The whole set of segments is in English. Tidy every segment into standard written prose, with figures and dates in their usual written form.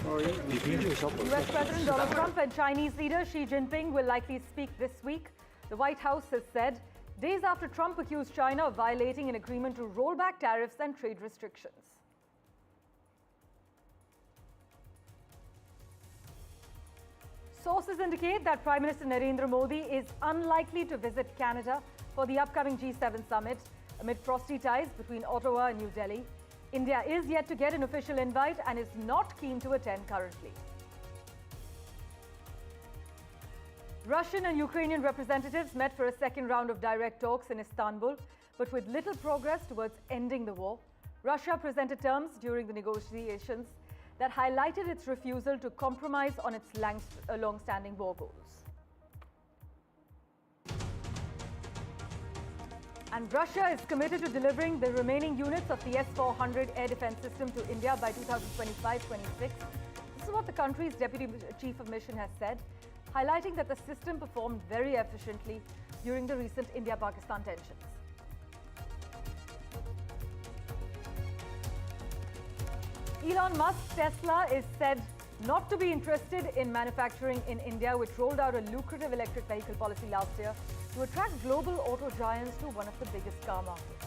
US President Donald Trump and Chinese leader Xi Jinping will likely speak this week. The White House has said, days after Trump accused China of violating an agreement to roll back tariffs and trade restrictions. Sources indicate that Prime Minister Narendra Modi is unlikely to visit Canada for the upcoming G7 summit amid frosty ties between Ottawa and New Delhi. India is yet to get an official invite and is not keen to attend currently. Russian and Ukrainian representatives met for a second round of direct talks in Istanbul, but with little progress towards ending the war. Russia presented terms during the negotiations that highlighted its refusal to compromise on its long-standing war goals. And Russia is committed to delivering the remaining units of the S-400 air defense system to India by 2025-26. This is what the country's Deputy Chief of Mission has said, highlighting that the system performed very efficiently during the recent India-Pakistan tensions. Elon Musk's Tesla is said not to be interested in manufacturing in India, which rolled out a lucrative electric vehicle policy last year to attract global auto giants to one of the biggest car markets.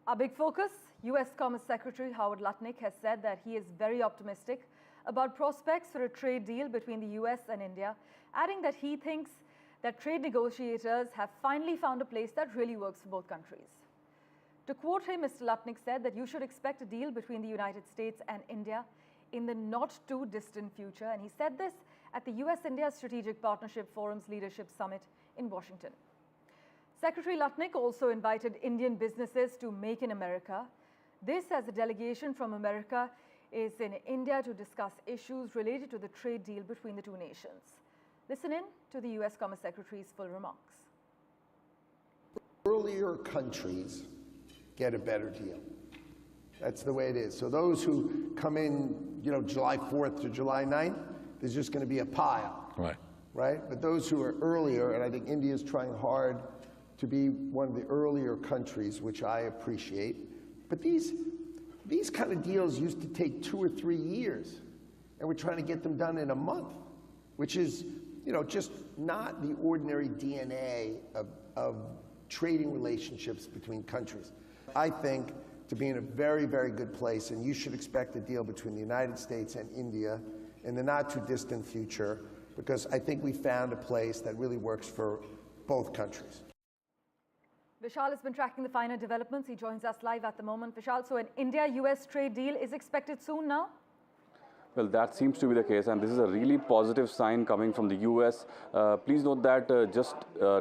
Our big focus, US Commerce Secretary Howard Lutnick has said that he is very optimistic about prospects for a trade deal between the US and India, adding that he thinks that trade negotiators have finally found a place that really works for both countries. To quote him, Mr. Lutnick said that you should expect a deal between the United States and India in the not too distant future, and he said this at the US-India Strategic Partnership Forum's Leadership Summit in Washington. Secretary Lutnick also invited Indian businesses to Make in America. This, as a delegation from America is in India to discuss issues related to the trade deal between the two nations. Listen in to the US Commerce Secretary's full remarks. Earlier countries get a better deal. That's the way it is. So those who come in, July 4th to July 9th, there's just going to be a pile. Right? But those who are earlier, and I think India is trying hard to be one of the earlier countries, which I appreciate. But these kind of deals used to take 2 or 3 years, and we're trying to get them done in a month, which is, just not the ordinary DNA of trading relationships between countries. I think to be in a very, very good place, and you should expect a deal between the United States and India in the not too distant future, because I think we found a place that really works for both countries. Vishal has been tracking the finer developments. He joins us live at the moment. Vishal, so an India-US trade deal is expected soon now? Well, that seems to be the case, and this is a really positive sign coming from the US. Please note that just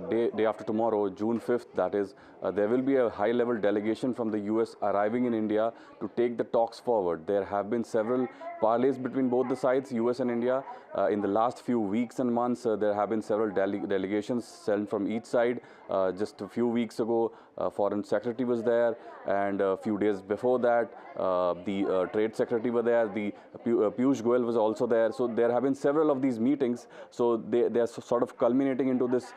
day after tomorrow, June 5th, that is, there will be a high-level delegation from the US arriving in India to take the talks forward. There have been several parleys between both the sides, US and India. In the last few weeks and months, there have been several delegations sent from each side. Just a few weeks ago, Foreign Secretary was there, and a few days before that, the Trade Secretary was there, the Piyush Goyal was also there. So there have been several of these meetings. So they are sort of culminating into this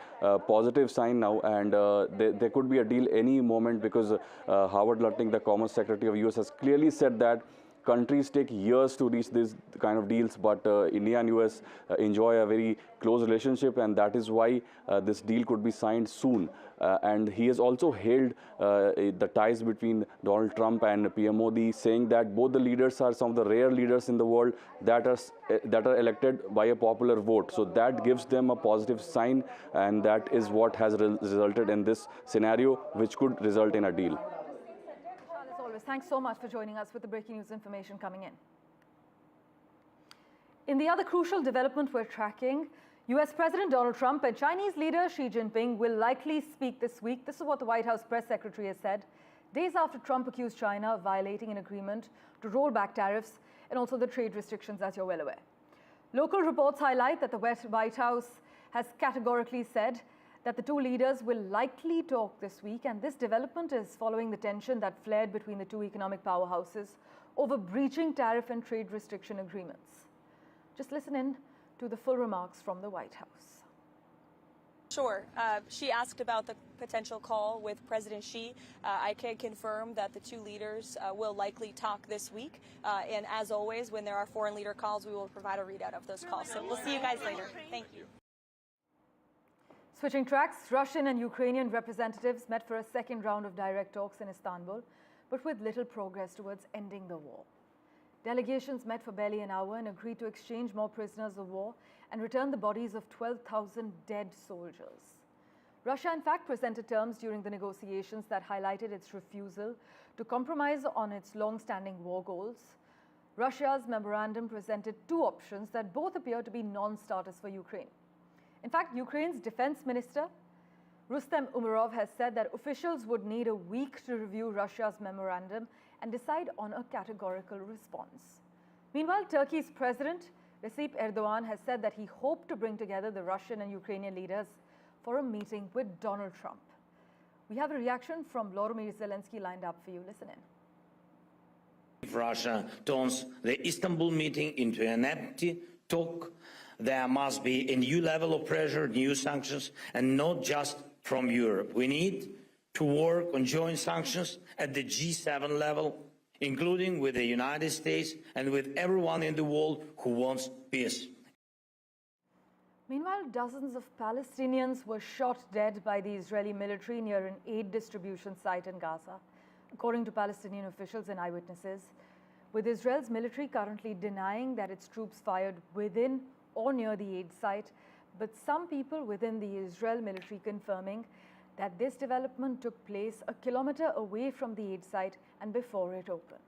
positive sign now, and there could be a deal any moment, because Howard Lutnick, the Commerce Secretary of US, has clearly said that countries take years to reach these kind of deals, but India and US enjoy a very close relationship, and that is why this deal could be signed soon. And he has also hailed the ties between Donald Trump and PM Modi, saying that both the leaders are some of the rare leaders in the world that are elected by a popular vote. So that gives them a positive sign, and that is what has resulted in this scenario, which could result in a deal. Thanks so much for joining us with the breaking news information coming in. In the other crucial development we're tracking, US President Donald Trump and Chinese leader Xi Jinping will likely speak this week. This is what the White House press secretary has said, days after Trump accused China of violating an agreement to roll back tariffs and also the trade restrictions, as you're well aware. Local reports highlight that the White House has categorically said that the two leaders will likely talk this week, and this development is following the tension that flared between the two economic powerhouses over breaching tariff and trade restriction agreements. Just listen in to the full remarks from the White House. Sure. She asked about the potential call with President Xi. I can confirm that the two leaders will likely talk this week. And as always, when there are foreign leader calls, we will provide a readout of those calls. So we'll see you guys later. Thank you. Switching tracks, Russian and Ukrainian representatives met for a second round of direct talks in Istanbul, but with little progress towards ending the war. Delegations met for barely an hour and agreed to exchange more prisoners of war and return the bodies of 12,000 dead soldiers. Russia, in fact, presented terms during the negotiations that highlighted its refusal to compromise on its long-standing war goals. Russia's memorandum presented two options that both appear to be non-starters for Ukraine. In fact, Ukraine's defense minister, Rustem Umerov, has said that officials would need a week to review Russia's memorandum and decide on a categorical response. Meanwhile, Turkey's president, Recep Erdogan, has said that he hoped to bring together the Russian and Ukrainian leaders for a meeting with Donald Trump. We have a reaction from Volodymyr Zelensky lined up for you. Listen in. If Russia turns the Istanbul meeting into an empty talk, there must be a new level of pressure, new sanctions, and not just from Europe. We need to work on joint sanctions at the G7 level, including with the United States and with everyone in the world who wants peace. Meanwhile, dozens of Palestinians were shot dead by the Israeli military near an aid distribution site in Gaza, according to Palestinian officials and eyewitnesses, with Israel's military currently denying that its troops fired within or near the aid site, but some people within the Israel military confirming that this development took place a kilometer away from the aid site and before it opened.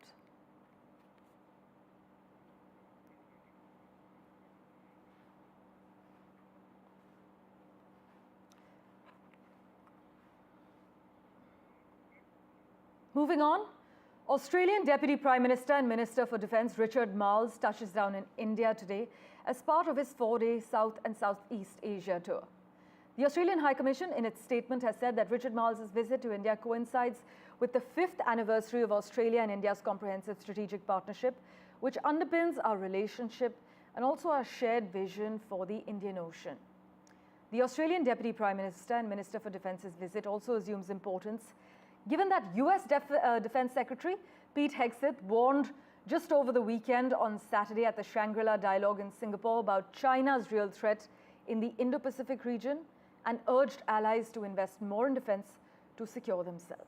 Moving on, Australian Deputy Prime Minister and Minister for Defence Richard Marles touches down in India today as part of his 4-day South and Southeast Asia tour. The Australian High Commission in its statement has said that Richard Marles' visit to India coincides with the 5th anniversary of Australia and India's comprehensive strategic partnership, which underpins our relationship and also our shared vision for the Indian Ocean. The Australian Deputy Prime Minister and Minister for Defence's visit also assumes importance, given that US Defense Secretary Pete Hegseth warned just over the weekend on Saturday at the Shangri-La Dialogue in Singapore about China's real threat in the Indo-Pacific region and urged allies to invest more in defense to secure themselves.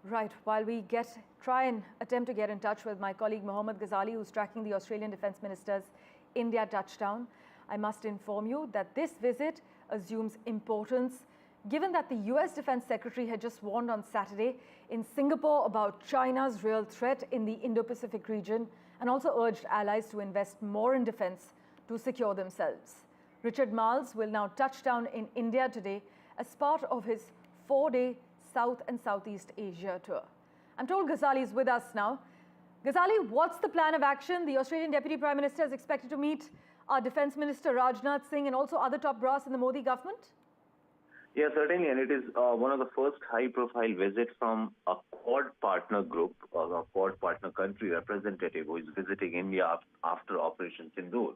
Right, while we try and attempt to get in touch with my colleague Mohammad Ghazali, who's tracking the Australian Defence Minister's India touchdown, I must inform you that this visit assumes importance, given that the US Defense Secretary had just warned on Saturday in Singapore about China's real threat in the Indo-Pacific region and also urged allies to invest more in defense to secure themselves. Richard Marles will now touch down in India today as part of his 4-day South and Southeast Asia tour. I'm told Ghazali is with us now. Ghazali, what's the plan of action? The Australian Deputy Prime Minister is expected to meet our Defence Minister Rajnath Singh and also other top brass in the Modi government? Yeah, certainly, and it is one of the first high-profile visits from a Quad partner group, or a Quad partner country representative who is visiting India after Operation Sindoor.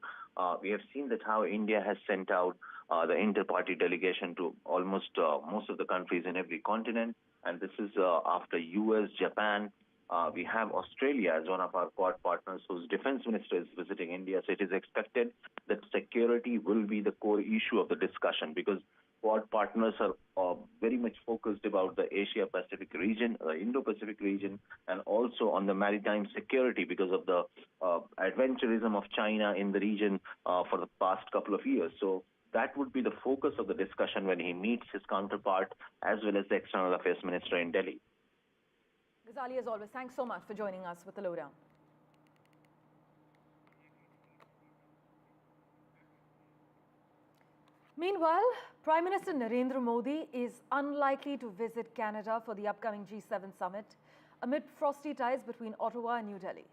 We have seen that how India has sent out the inter-party delegation to almost most of the countries in every continent, and this is after US, Japan. We have Australia as one of our Quad partners whose defense minister is visiting India. So it is expected that security will be the core issue of the discussion, because Quad partners are very much focused about the Asia-Pacific region, the Indo-Pacific region, and also on the maritime security because of the adventurism of China in the region for the past couple of years. So that would be the focus of the discussion when he meets his counterpart as well as the External Affairs Minister in Delhi. Ghazali, as always, thanks so much for joining us with the lowdown. Meanwhile, Prime Minister Narendra Modi is unlikely to visit Canada for the upcoming G7 summit amid frosty ties between Ottawa and New Delhi.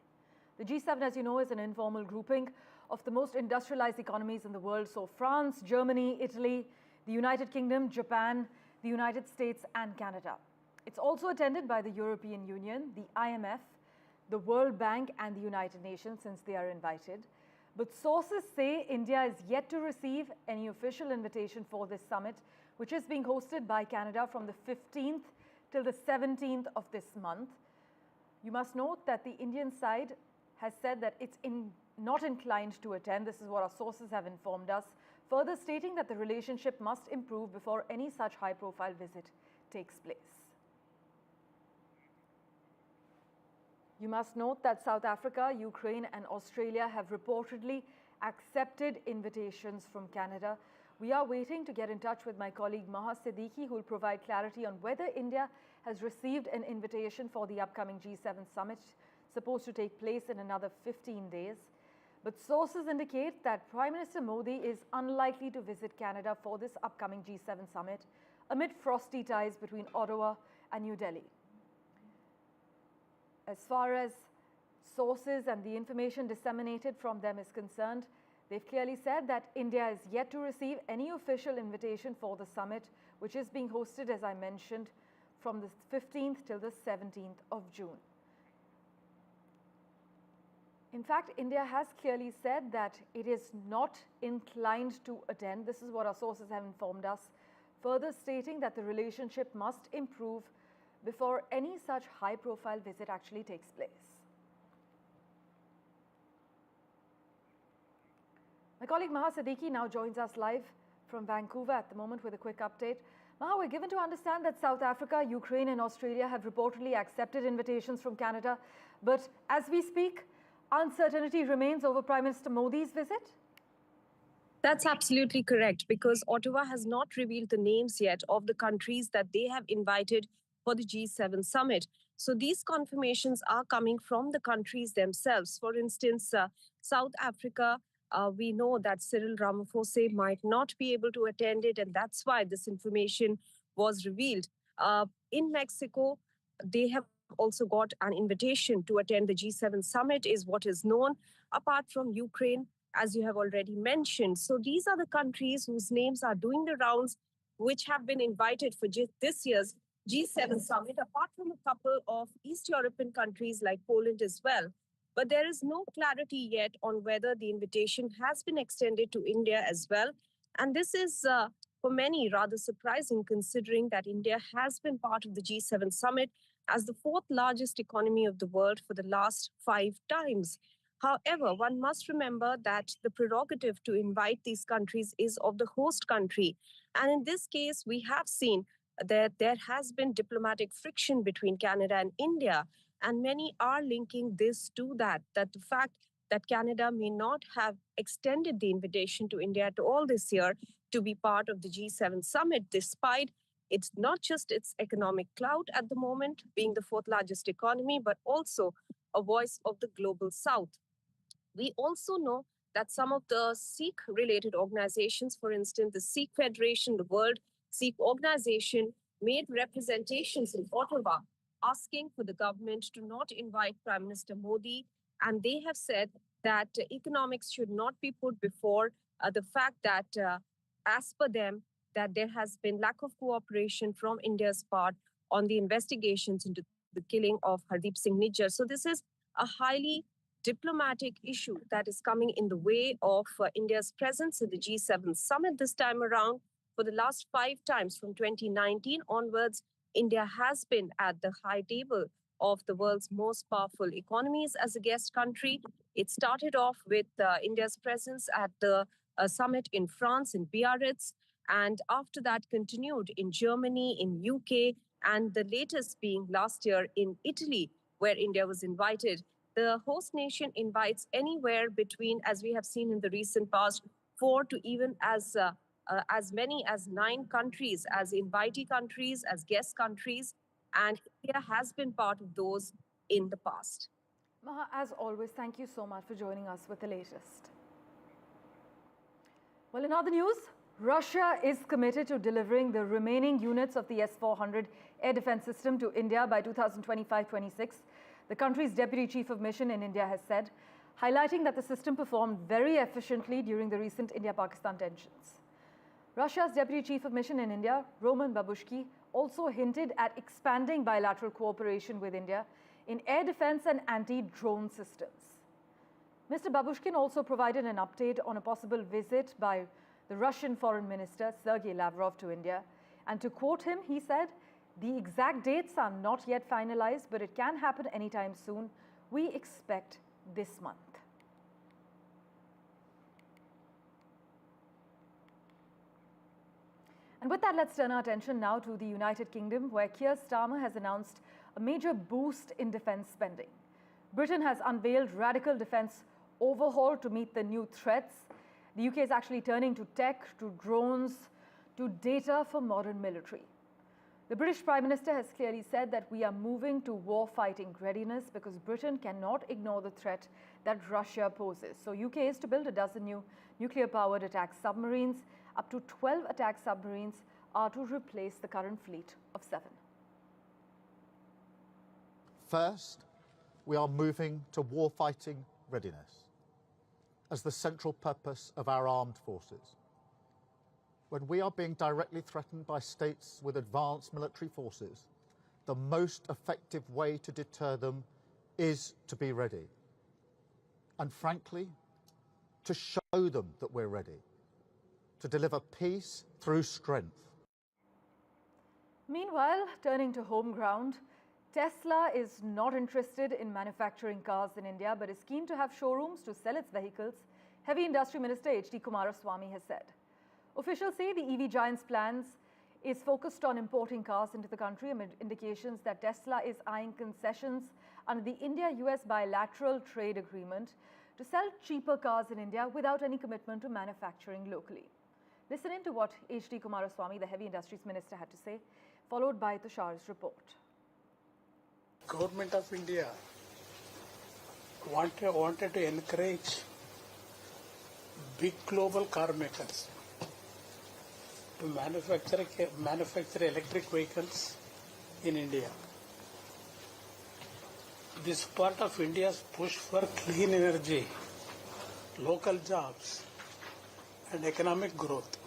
The G7, as you know, is an informal grouping of the most industrialized economies in the world. So France, Germany, Italy, the United Kingdom, Japan, the United States and Canada. It's also attended by the European Union, the IMF, the World Bank and the United Nations since they are invited. But sources say India is yet to receive any official invitation for this summit, which is being hosted by Canada from the 15th till the 17th of this month. You must note that the Indian side has said that it's not inclined to attend. This is what our sources have informed us, further stating that the relationship must improve before any such high-profile visit takes place. You must note that South Africa, Ukraine and Australia have reportedly accepted invitations from Canada. We are waiting to get in touch with my colleague Maha Siddiqui, who will provide clarity on whether India has received an invitation for the upcoming G7 summit, supposed to take place in another 15 days. But sources indicate that Prime Minister Modi is unlikely to visit Canada for this upcoming G7 summit amid frosty ties between Ottawa and New Delhi. As far as sources and the information disseminated from them is concerned, they've clearly said that India is yet to receive any official invitation for the summit, which is being hosted, as I mentioned, from the 15th till the 17th of June. In fact, India has clearly said that it is not inclined to attend. This is what our sources have informed us, further stating that the relationship must improve before any such high-profile visit actually takes place. My colleague Maha Siddiqui now joins us live from Vancouver at the moment with a quick update. Maha, we're given to understand that South Africa, Ukraine and Australia have reportedly accepted invitations from Canada. But as we speak, uncertainty remains over Prime Minister Modi's visit? That's absolutely correct, because Ottawa has not revealed the names yet of the countries that they have invited for the G7 summit. So these confirmations are coming from the countries themselves. For instance, South Africa, we know that Cyril Ramaphosa might not be able to attend it, and that's why this information was revealed. In Mexico, they have also got an invitation to attend the G7 summit, is what is known, apart from Ukraine, as you have already mentioned. So these are the countries whose names are doing the rounds, which have been invited for this year's G7 summit, apart from a couple of East European countries like Poland as well. But there is no clarity yet on whether the invitation has been extended to India as well. And this is, for many, rather surprising, considering that India has been part of the G7 summit as the fourth largest economy of the world for the last 5 times. However, one must remember that the prerogative to invite these countries is of the host country. And in this case, we have seen that there has been diplomatic friction between Canada and India. And many are linking this to that the fact that Canada may not have extended the invitation to India at all this year to be part of the G7 summit, despite it's not just its economic clout at the moment, being the fourth largest economy, but also a voice of the global south. We also know that some of the Sikh-related organizations, for instance, the Sikh Federation, the World Sikh Organization, made representations in Ottawa asking for the government to not invite Prime Minister Modi. And they have said that economics should not be put before the fact that, as per them, that there has been lack of cooperation from India's part on the investigations into the killing of Hardeep Singh Nijjar. So this is a highly diplomatic issue that is coming in the way of India's presence at the G7 summit this time around. For the last 5 times from 2019 onwards, India has been at the high table of the world's most powerful economies as a guest country. It started off with India's presence at the summit in France, in Biarritz, and after that continued in Germany, in UK, and the latest being last year in Italy, where India was invited. The host nation invites anywhere between, as we have seen in the recent past, 4 to even as many as 9 countries, as invitee countries, as guest countries, and India has been part of those in the past. Maha, as always, thank you so much for joining us with the latest. Well, in other news, Russia is committed to delivering the remaining units of the S-400 air defense system to India by 2025-26. The country's Deputy Chief of Mission in India has said, highlighting that the system performed very efficiently during the recent India-Pakistan tensions. Russia's Deputy Chief of Mission in India, Roman Babushki, also hinted at expanding bilateral cooperation with India, in air defense and anti-drone systems. Mr. Babushkin also provided an update on a possible visit by the Russian Foreign Minister Sergei Lavrov to India. And to quote him, he said, "The exact dates are not yet finalized, but it can happen anytime soon. We expect this month." And with that, let's turn our attention now to the United Kingdom, where Keir Starmer has announced a major boost in defense spending. Britain has unveiled radical defense overhaul to meet the new threats. The UK is actually turning to tech, to drones, to data for modern military. The British Prime Minister has clearly said that we are moving to war-fighting readiness because Britain cannot ignore the threat that Russia poses. So UK is to build a dozen new nuclear-powered attack submarines. Up to 12 attack submarines are to replace the current fleet of 7. First, we are moving to war-fighting readiness as the central purpose of our armed forces. When we are being directly threatened by states with advanced military forces, the most effective way to deter them is to be ready. And frankly, to show them that we're ready, to deliver peace through strength. Meanwhile, turning to home ground, Tesla is not interested in manufacturing cars in India, but is keen to have showrooms to sell its vehicles, Heavy Industry Minister H.D. Kumaraswamy has said. Officials say the EV giant's plans is focused on importing cars into the country amid indications that Tesla is eyeing concessions under the India-US bilateral trade agreement to sell cheaper cars in India without any commitment to manufacturing locally. Listen in to what H.D. Kumaraswamy, the Heavy Industries Minister, had to say, followed by Tushar's report. Government of India wanted to encourage big global car makers to manufacture electric vehicles in India. This is part of India's push for clean energy, local jobs, and economic growth.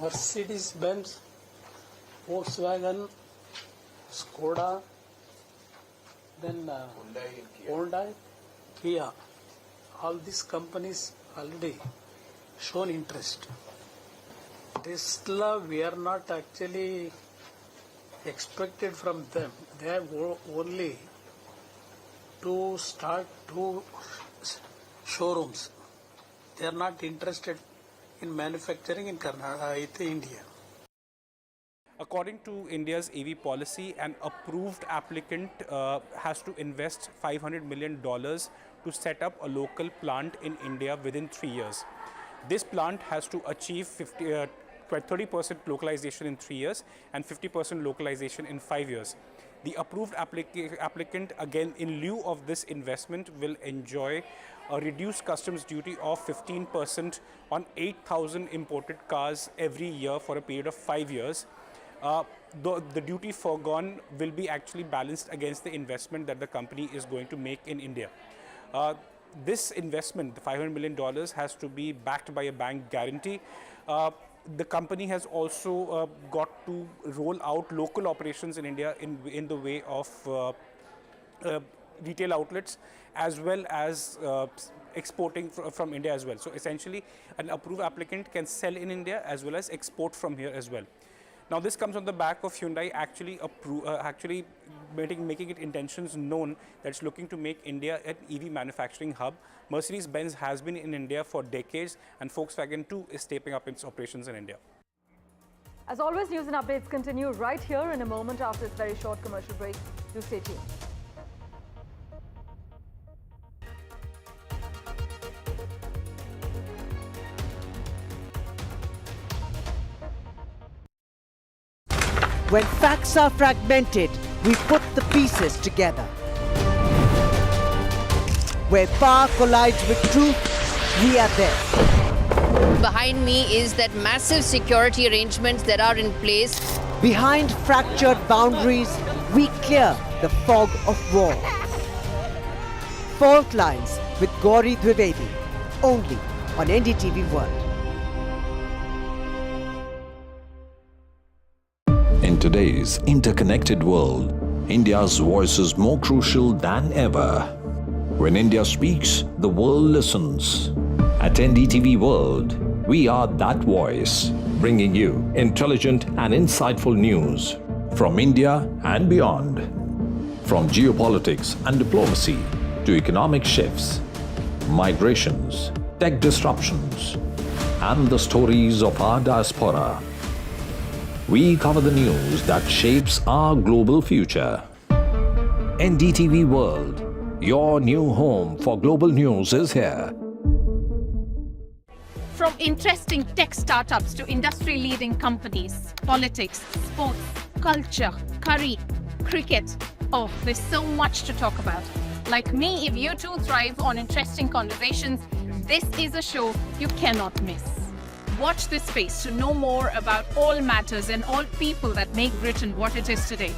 Mercedes-Benz, Volkswagen, Skoda, then Hyundai, Kia, all these companies already shown interest. Tesla, we are not actually expected from them. They have only to start 2 showrooms. They are not interested in manufacturing in India. According to India's EV policy, an approved applicant has to invest $500 million to set up a local plant in India within 3 years. This plant has to achieve 30% localization in 3 years and 50% localization in 5 years. The approved applicant, again, in lieu of this investment, will enjoy a reduced customs duty of 15% on 8,000 imported cars every year for a period of 5 years. The duty foregone will be actually balanced against the investment that the company is going to make in India. This investment, the $500 million, has to be backed by a bank guarantee. The company has also got to roll out local operations in India in the way of retail outlets, as well as exporting from India as well. So essentially, an approved applicant can sell in India as well as export from here as well. Now, this comes on the back of Hyundai actually making its intentions known that it's looking to make India an EV manufacturing hub. Mercedes-Benz has been in India for decades, and Volkswagen too is stepping up its operations in India. As always, news and updates continue right here in a moment after this very short commercial break. Do stay tuned. When facts are fragmented, we put the pieces together. Where power collides with truth, we are there. Behind me is that massive security arrangements that are in place. Behind fractured boundaries, we clear the fog of war. Fault Lines with Gauri Dwivedi, only on NDTV World. In today's interconnected world, India's voice is more crucial than ever. When India speaks, the world listens. At NDTV World, we are that voice, bringing you intelligent and insightful news from India and beyond. From geopolitics and diplomacy to economic shifts, migrations, tech disruptions, and the stories of our diaspora. We cover the news that shapes our global future. NDTV World, your new home for global news is here. From interesting tech startups to industry-leading companies, politics, sports, culture, curry, cricket. Oh, there's so much to talk about. Like me, if you too thrive on interesting conversations, this is a show you cannot miss. Watch this space to know more about all matters and all people that make Britain what it is today.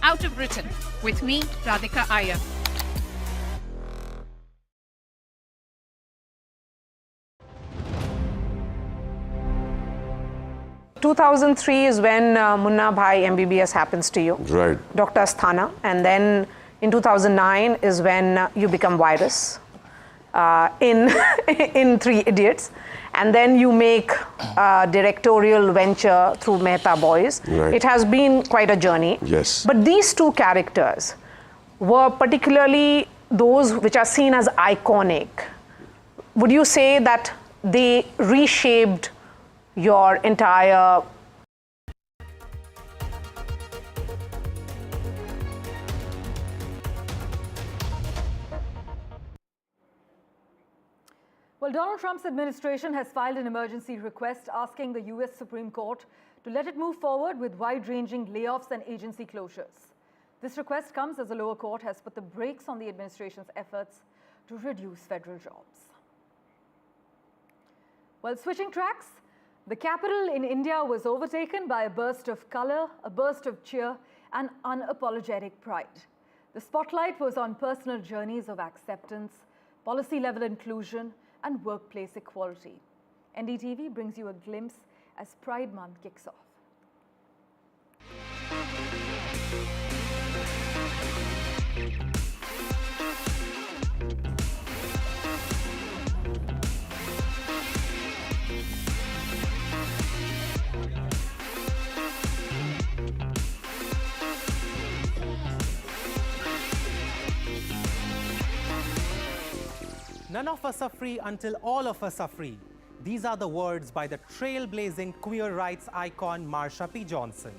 Out of Britain, with me, Radhika Iyer. 2003 is when Munna Bhai MBBS happens to you. Right. Dr. Asthana. And then in 2009 is when you become virus in Three Idiots. And then you make a directorial venture through Mehta Boys. Right. It has been quite a journey. Yes. But these two characters were particularly those which are seen as iconic. Would you say that they reshaped your entire Well, Donald Trump's administration has filed an emergency request asking the US Supreme Court to let it move forward with wide-ranging layoffs and agency closures. This request comes as the lower court has put the brakes on the administration's efforts to reduce federal jobs. Well, switching tracks, the capital in India was overtaken by a burst of color, a burst of cheer, and unapologetic pride. The spotlight was on personal journeys of acceptance, policy-level inclusion, and workplace equality. NDTV brings you a glimpse as Pride Month kicks off. None of us are free until all of us are free. These are the words by the trailblazing queer rights icon Marsha P. Johnson.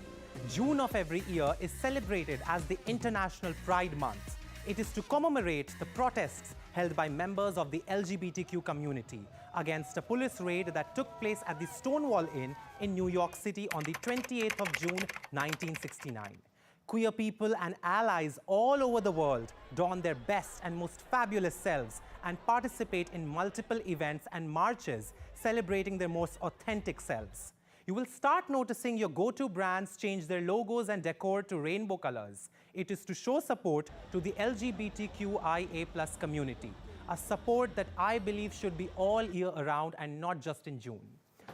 June of every year is celebrated as the International Pride Month. It is to commemorate the protests held by members of the LGBTQ community against a police raid that took place at the Stonewall Inn in New York City on the 28th of June, 1969. Queer people and allies all over the world don their best and most fabulous selves and participate in multiple events and marches celebrating their most authentic selves. You will start noticing your go-to brands change their logos and decor to rainbow colors. It is to show support to the LGBTQIA+ community, a support that I believe should be all year around and not just in June.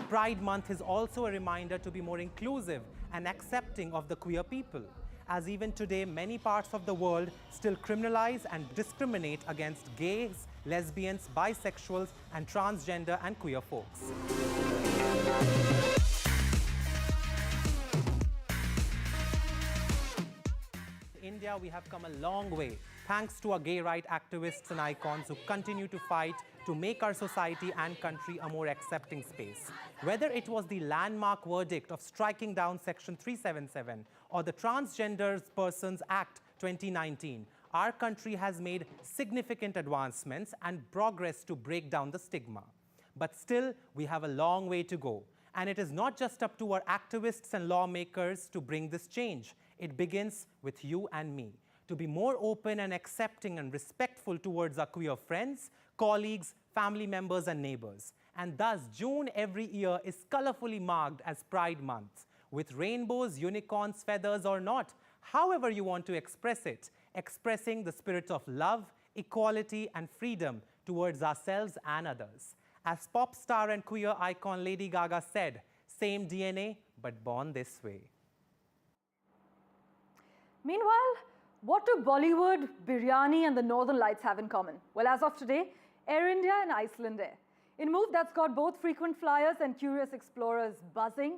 Pride Month is also a reminder to be more inclusive and accepting of the queer people, as even today many parts of the world still criminalize and discriminate against gays, lesbians, bisexuals, and transgender and queer folks. In India, we have come a long way, thanks to our gay rights activists and icons who continue to fight to make our society and country a more accepting space. Whether it was the landmark verdict of striking down Section 377 or the Transgender Persons Act 2019, our country has made significant advancements and progress to break down the stigma. But still, we have a long way to go. And it is not just up to our activists and lawmakers to bring this change. It begins with you and me, to be more open and accepting and respectful towards our queer friends, colleagues, family members, and neighbors. And thus, June every year is colorfully marked as Pride Month, with rainbows, unicorns, feathers, or not, however you want to express it, expressing the spirit of love, equality, and freedom towards ourselves and others. As pop star and queer icon Lady Gaga said, same DNA, but born this way. Meanwhile, what do Bollywood, biryani and the Northern Lights have in common? Well, as of today, Air India and Iceland Air. In a move that's got both frequent flyers and curious explorers buzzing,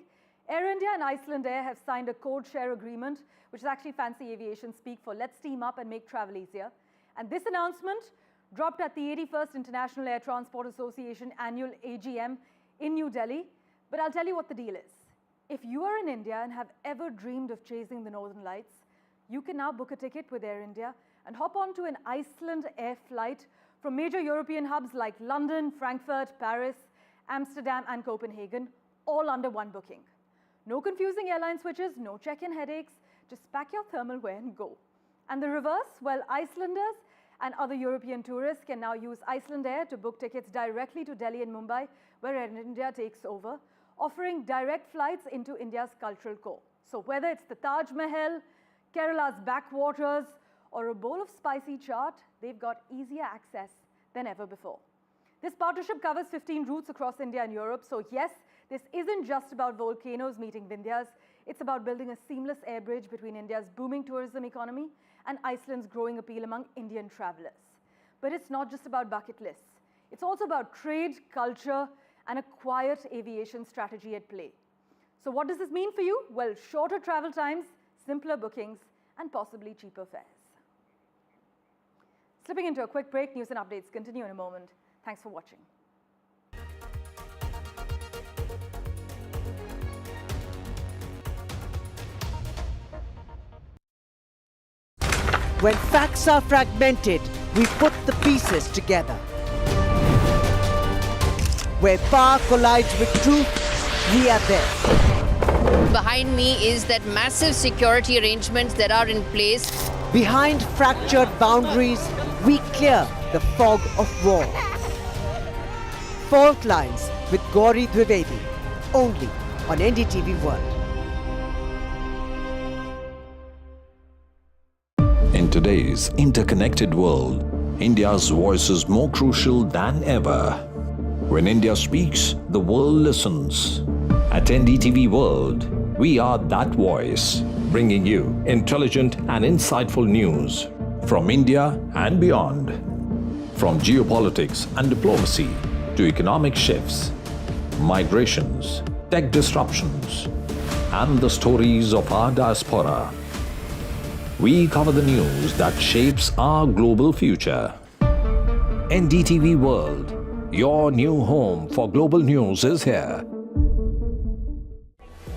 Air India and Iceland Air have signed a code share agreement, which is actually fancy aviation speak for let's team up and make travel easier. And this announcement dropped at the 81st International Air Transport Association annual AGM in New Delhi. But I'll tell you what the deal is. If you are in India and have ever dreamed of chasing the Northern Lights, you can now book a ticket with Air India and hop onto an Iceland Air flight from major European hubs like London, Frankfurt, Paris, Amsterdam and Copenhagen, all under one booking. No confusing airline switches, no check-in headaches, just pack your thermal wear and go. And the reverse, well, Icelanders and other European tourists can now use Iceland Air to book tickets directly to Delhi and Mumbai, where Air India takes over, offering direct flights into India's cultural core. So whether it's the Taj Mahal, Kerala's backwaters, or a bowl of spicy chaat, they've got easier access than ever before. This partnership covers 15 routes across India and Europe, so yes, this isn't just about volcanoes meeting Vindhyas, it's about building a seamless air bridge between India's booming tourism economy and Iceland's growing appeal among Indian travelers. But it's not just about bucket lists. It's also about trade, culture, and a quiet aviation strategy at play. So what does this mean for you? Well, shorter travel times, simpler bookings, and possibly cheaper fares. Slipping into a quick break, news and updates continue in a moment. Thanks for watching. When facts are fragmented, we put the pieces together. Where power collides with truth, we are there. Behind me is that massive security arrangements that are in place. Behind fractured boundaries, we clear the fog of war. Fault lines with Gauri Dwivedi, only on NDTV World. In today's interconnected world, India's voice is more crucial than ever. When India speaks, the world listens. At NDTV World, we are that voice, bringing you intelligent and insightful news from India and beyond. From geopolitics and diplomacy to economic shifts, migrations, tech disruptions, and the stories of our diaspora. We cover the news that shapes our global future. NDTV World, your new home for global news, is here.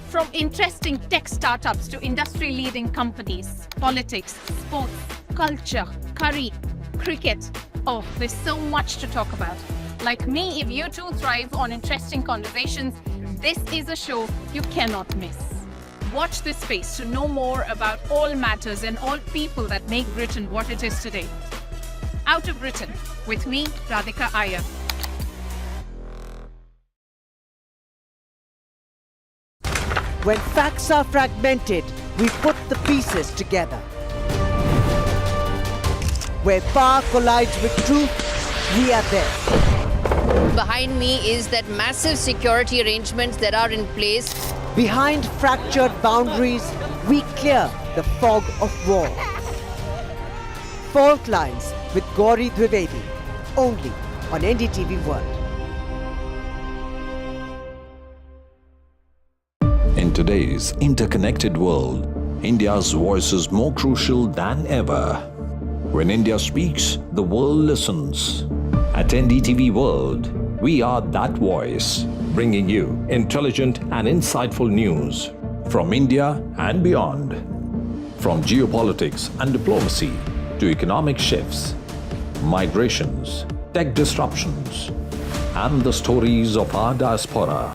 From interesting tech startups to industry-leading companies, politics, sports, culture, curry, cricket. Oh, there's so much to talk about. Like me, if you too thrive on interesting conversations, this is a show you cannot miss. Watch this space to know more about all matters and all people that make Britain what it is today. Out of Britain, with me, Radhika Iyer. When facts are fragmented, we put the pieces together. Where power collides with truth, we are there. Behind me is that massive security arrangements that are in place. Behind fractured boundaries, we clear the fog of war. Fault lines with Gauri Dwivedi, only on NDTV World. In today's interconnected world, India's voice is more crucial than ever. When India speaks, the world listens. At NDTV World, we are that voice, bringing you intelligent and insightful news from India and beyond. From geopolitics and diplomacy to economic shifts, migrations, tech disruptions, and the stories of our diaspora.